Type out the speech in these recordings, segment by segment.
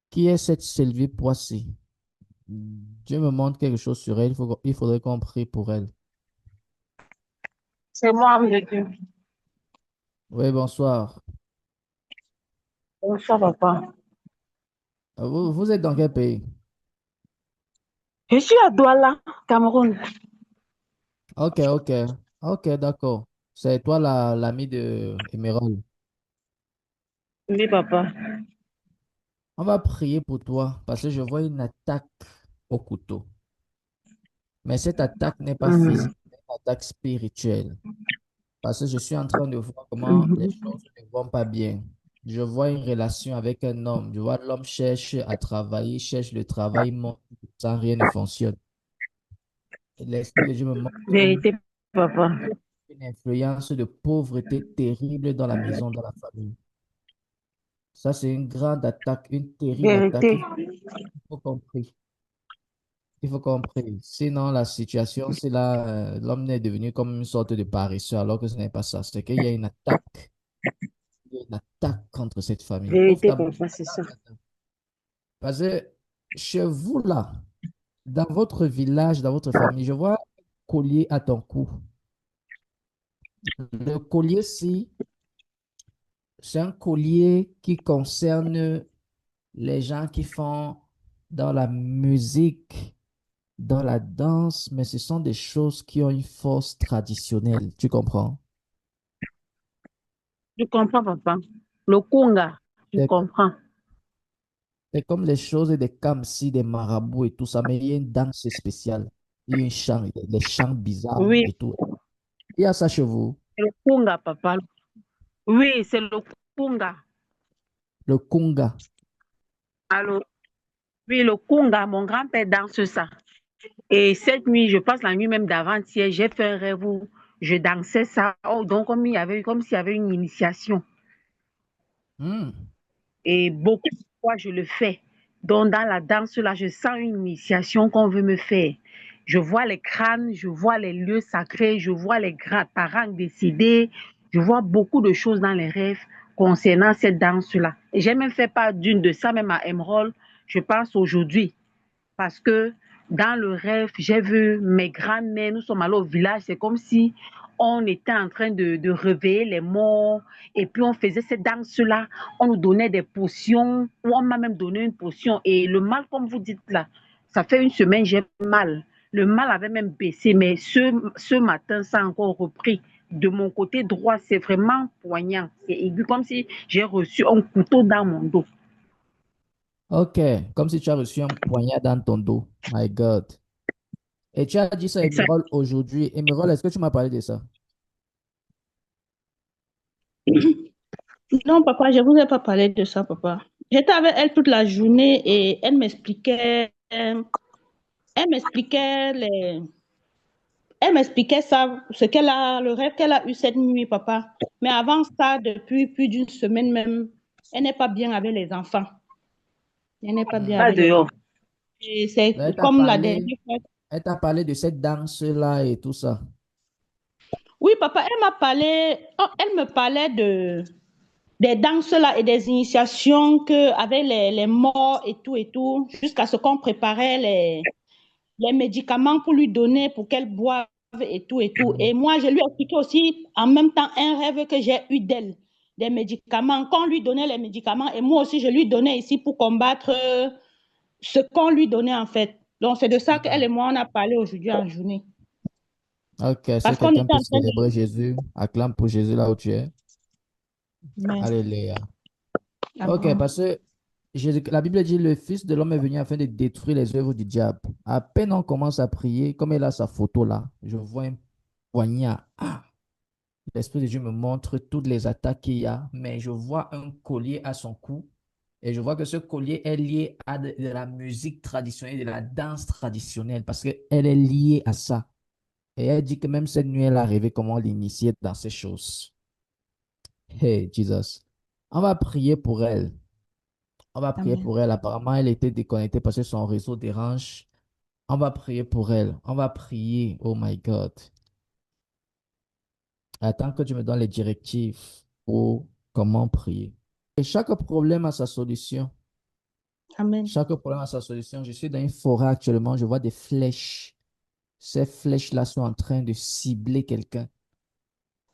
Qui est cette Sylvie Poissy? Dieu me montre quelque chose sur elle. Il faudrait qu'on prie pour elle. C'est moi, homme de Dieu. Oui, bonsoir. Bonsoir, papa. Vous êtes dans quel pays? Je suis à Douala, Cameroun. Ok, ok. Ok, d'accord. C'est toi l'ami de Emerald. Oui, papa. On va prier pour toi parce que je vois une attaque au couteau. Mais cette attaque n'est pas Mhm. physique, c'est une attaque spirituelle. Parce que je suis en train de voir comment les Mhm. choses ne vont pas bien. Je vois une relation avec un homme. Je vois l'homme cherche à travailler, cherche le travail, monte, sans rien ne fonctionne. Et l'Esprit de Dieu me montre Vérité, papa. une influence de pauvreté terrible dans la maison, dans la famille. Ça, c'est une grande attaque, une terrible attaque. Vérité. Faut qu'on prie. Il faut qu'on prie. Sinon, la situation, c'est là, l'homme est devenu comme une sorte de paresseux, alors que ce n'est pas ça. C'est qu'il y a une attaque. Il y a une attaque contre cette famille. Ouvre Vérité, ta bouche. papa, c'est ça. Parce que chez vous, là, dans votre village, dans votre famille, je vois un collier à ton cou. Le collier, si, c'est un collier qui concerne les gens qui font dans la musique, dans la danse, mais ce sont des choses qui ont une force traditionnelle. Tu comprends? Je comprends, papa. Le Kunga, je C'est comprends. c'est comme les choses des Kamsi, des marabouts et tout ça, mais il y a une danse spéciale. Il y a un chant, les chants bizarres Oui, et tout. Il y a ça chez vous, c'est le Kunga, papa. Oui, c'est le Kunga. le kunga. Allô? Oui, le Kunga, mon grand-père danse ça. Et cette nuit, je passe la nuit même d'avant-hier, j'ai fait un rêve où je dansais ça. Oh, donc, comme s'il y avait une initiation. Hmm. Et beaucoup de fois, je le fais. Donc, dans la danse, là, je sens une initiation qu'on veut me faire. Je vois les crânes, je vois les lieux sacrés, je vois les parents décédés, je vois beaucoup de choses dans les rêves concernant cette danse-là. Et j'ai même fait part d'une de ça, même à Emerald, je pense aujourd'hui. Parce que dans le rêve, j'ai vu mes grands-mères, nous sommes allés au village, c'est comme si on était en train de réveiller les morts, et puis on faisait cette danse-là, on nous donnait des potions, ou on m'a même donné une potion, et le mal, comme vous dites là, ça fait une semaine, j'ai mal. Le mal avait même baissé, mais ce matin, ça a encore repris. De mon côté droit, c'est vraiment poignant, c'est aigu, comme si j'ai reçu un couteau dans mon dos. Ok, comme si tu as reçu un poignard dans ton dos. My God. Et tu as dit ça à Exact. Emerald aujourd'hui. Emerald, est-ce que tu m'as parlé de ça? Non, papa, je ne vous ai pas parlé de ça, papa. J'étais avec elle toute la journée et elle m'expliquait ça, le rêve qu'elle a eu cette nuit, papa. Mais avant ça, depuis plus d'une semaine même, elle n'est pas bien avec les enfants. Elle n'est pas bien Hmm. Pas avec les dehors. enfants. Et c'est Elle t'a comme la parlé, dernière fois. elle t'a parlé de cette danse-là et tout ça. Oui, papa, elle m'a parlé, oh, elle me parlait des danses là et des initiations que avec les morts et tout, jusqu'à ce qu'on préparait les médicaments pour lui donner, pour qu'elle boive et tout et tout. Et moi, je lui ai expliqué aussi en même temps un rêve que j'ai eu d'elle, des médicaments, qu'on lui donnait les médicaments et moi aussi, je lui donnais ici pour combattre ce qu'on lui donnait en fait. Donc, c'est de ça qu'elle et Hmm. moi, on a parlé aujourd'hui en journée. Ok, si Parce qu'on quelqu'un était peut en train célébrer de... Jésus, acclame pour Jésus là où tu es. Mais, Alléluia. Ok, amen. parce que la Bible dit le Fils de l'homme est venu afin de détruire les œuvres du diable. À peine on commence à prier, comme elle a sa photo là, je vois un poignard. Ah, l'Esprit de Dieu me montre toutes les attaques qu'il y a, mais je vois un collier à son cou et je vois que ce collier est lié à de la musique traditionnelle, de la danse traditionnelle, parce qu'elle est liée à ça. Et elle dit que même cette nuit, elle a rêvé comment l'initier dans ces choses. Hey, Jesus. On va prier pour elle. On va prier Amen. pour elle. Apparemment, elle était déconnectée parce que son réseau dérange. On va prier pour elle. On va prier. Oh my God. Attends que tu me donnes les directives pour comment prier. Et chaque problème a sa solution. Amen. Chaque problème a sa solution. Je suis dans une forêt actuellement, je vois des flèches. Ces flèches-là sont en train de cibler quelqu'un.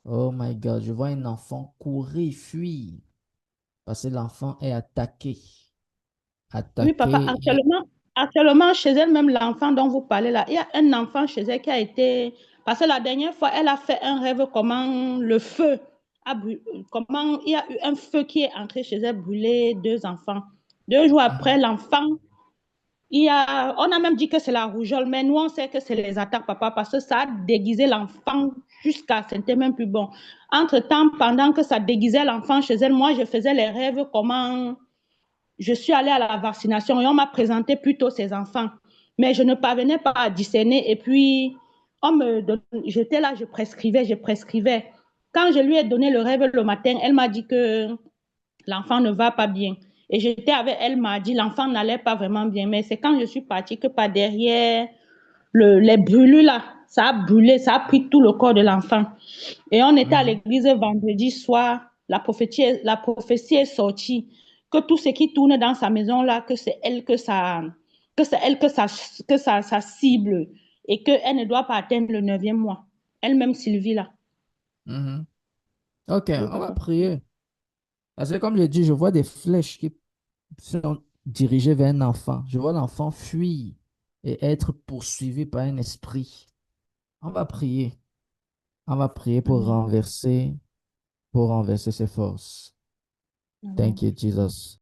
Oh my God, je vois un enfant courir, fuir, parce que l'enfant est attaqué. Oui, papa, Attaqué. actuellement, chez elle, même l'enfant dont vous parlez là, il y a un enfant chez elle qui a été. Parce que la dernière fois, elle a fait un rêve comment le feu comment il y a eu un feu qui est entré chez elle, brûlé 2 enfants. 2 jours après, Mhm, l'enfant, on a même dit que c'est la rougeole, mais nous, on sait que c'est les attaques, papa, parce que ça a déguisé l'enfant jusqu'à, c'était même plus bon. Entre-temps, pendant que ça déguisait l'enfant chez elle, moi, je faisais les rêves comment je suis allée à la vaccination et on m'a présenté plutôt ces enfants. Mais je ne parvenais pas à discerner. Et puis, j'étais là, je prescrivais, je prescrivais. Quand je lui ai donné le rêve le matin, elle m'a dit que l'enfant ne va pas bien. Et j'étais avec elle mardi, l'enfant n'allait pas vraiment bien. Mais c'est quand je suis partie que par derrière, les brûlures là, ça a brûlé, ça a pris tout le corps de l'enfant. Et on était à mhm, l'église vendredi soir, la prophétie est sortie, que tout ce qui tourne dans sa maison là, que c'est elle que ça cible et qu'elle ne doit pas atteindre le 9e mois. Elle-même Sylvie là. mhm. Ok, Oui, on va papa. prier. Parce que comme je dis, je vois des flèches qui sont dirigées vers un enfant. Je vois l'enfant fuir et être poursuivi par un esprit. On va prier. On va prier Amen. pour renverser ses forces. Thank Amen. you, Jesus.